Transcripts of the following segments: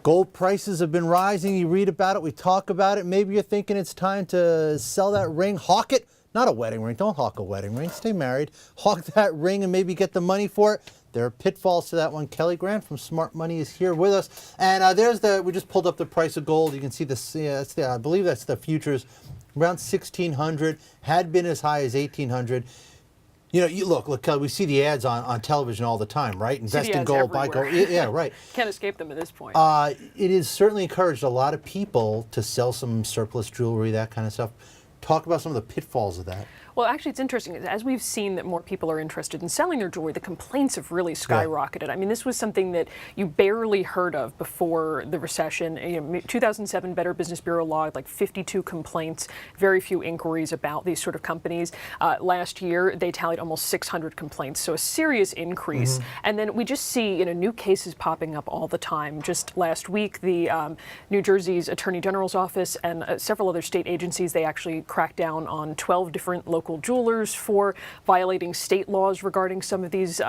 Gold prices have been rising. You read about it. We talk about it. Maybe you're thinking it's time to sell that ring, hawk it. Not a wedding ring. Don't hawk a wedding ring. Stay married. Hawk that ring and maybe get the money for it. There are pitfalls to that one. Kelly Grant from Smart Money is here with us. And we just pulled up the price of gold. You can see this, I believe that's the futures, around 1,600, had been as high as 1,800. You know, look, Kelly, we see the ads on television all the time, right? Invest in gold, buy gold. Yeah, right. Can't escape them at this point. It has certainly encouraged a lot of people to sell some surplus jewelry, that kind of stuff. Talk about some of the pitfalls of that. Well, actually, it's interesting. As we've seen that more people are interested in selling their jewelry, the complaints have really skyrocketed. Yeah. I mean, this was something that you barely heard of before the recession. 2007 Better Business Bureau logged like 52 complaints, very few inquiries about these sort of companies. Last year, they tallied almost 600 complaints, so a serious increase. And then we just see new cases popping up all the time. Just last week, the New Jersey's Attorney General's office and several other state agencies, they actually cracked down on 12 different local jewelers for violating state laws regarding some of these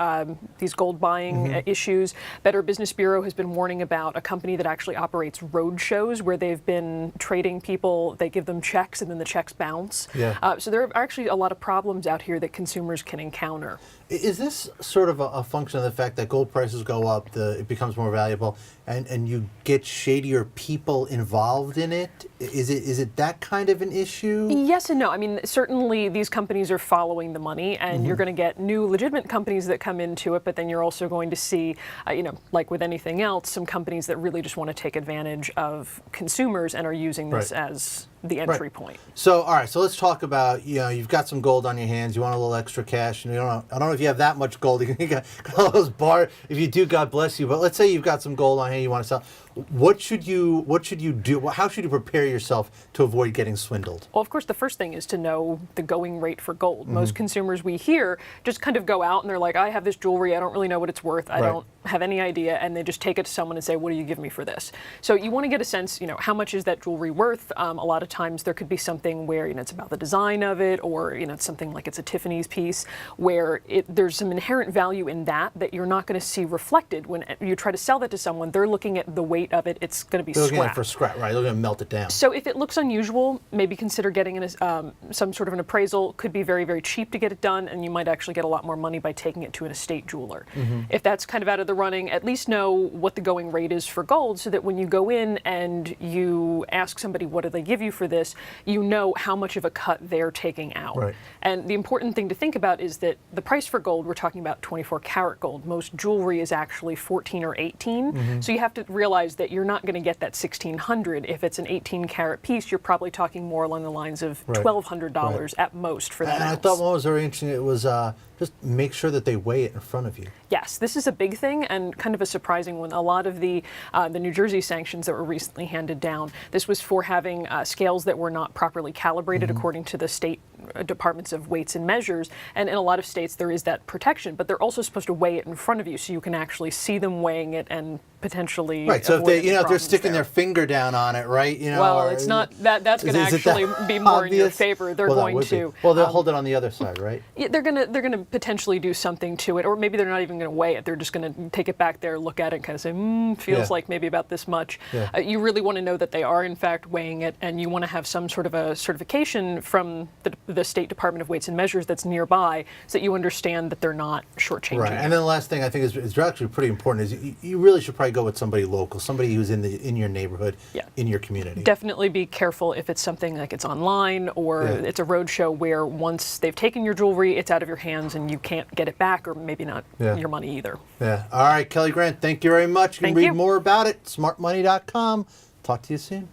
gold buying issues. Better Business Bureau has been warning about a company that actually operates road shows where they've been trading people. They give them checks and then the checks bounce. Yeah. So there are actually a lot of problems out here that consumers can encounter. Is this sort of a function of the fact that gold prices go up, it becomes more valuable, and you get shadier people involved in it? Is it that kind of an issue? Yes and no. I mean, certainly these companies are following the money, and you're going to get new legitimate companies that come into it, but then you're also going to see, like with anything else, some companies that really just want to take advantage of consumers and are using this as the entry point. So, all right, so let's talk about, you've got some gold on your hands, you want a little extra cash, and I don't know if you have that much gold, you got all those bars. If you do, God bless you, but let's say you've got some gold on hand you want to sell. What should you do? How should you prepare yourself to avoid getting swindled? Well, of course, the first thing is to know the going rate for gold. Most consumers we hear just kind of go out and they're like, I have this jewelry, I don't really know what it's worth, I don't have any idea, and they just take it to someone and say, what do you give me for this? So you want to get a sense, how much is that jewelry worth? A lot of times there could be something where, it's about the design of it, or, it's something like it's a Tiffany's piece, where there's some inherent value in that you're not going to see reflected when you try to sell that to someone. They're looking at the weight of it. It's going to be scrap. They're looking at it for scrap, right? They're going to melt it down. So if it looks unusual, maybe consider getting some sort of an appraisal. Could be very, very cheap to get it done, and you might actually get a lot more money by taking it to an estate jeweler. If that's kind of out of the running, at least know what the going rate is for gold, so that when you go in and you ask somebody, what do they give you for this, you know how much of a cut they're taking out. Right. And the important thing to think about is that the price for gold, we're talking about 24 karat gold. Most jewelry is actually 14 or 18. So you have to realize that you're not going to get that 1,600. If it's an 18 karat piece, you're probably talking more along the lines of $1,200 at most for that. And I thought one was very interesting. It was just make sure that they weigh it in front of you. Yes, this is a big thing and kind of a surprising one. A lot of the New Jersey sanctions that were recently handed down, this was for having scales that were not properly calibrated according to the state departments of weights and measures. And in a lot of states there is that protection, but they're also supposed to weigh it in front of you so you can actually see them weighing it and potentially so if they're sticking their finger down on it, right? Well, it's not that's going to actually be more in your favor. They're going to. Well, they'll hold it on the other side, right? Yeah, they're going to potentially do something to it, or maybe they're not even going to weigh it. They're just going to take it back there, look at it, and kind of say, feels like maybe about this much. You really want to know that they are in fact weighing it, and you want to have some sort of a certification from the State Department of Weights and Measures that's nearby, so that you understand that they're not shortchanging. Right. And then the last thing I think is actually pretty important is you really should probably go with somebody local, somebody who's in your neighborhood, in your community. Definitely be careful if it's something like it's online or it's a road show where once they've taken your jewelry, it's out of your hands and you can't get it back, or maybe not your money either. Yeah. All right, Kelly Grant, thank you very much. You can read more about it, smartmoney.com. Talk to you soon.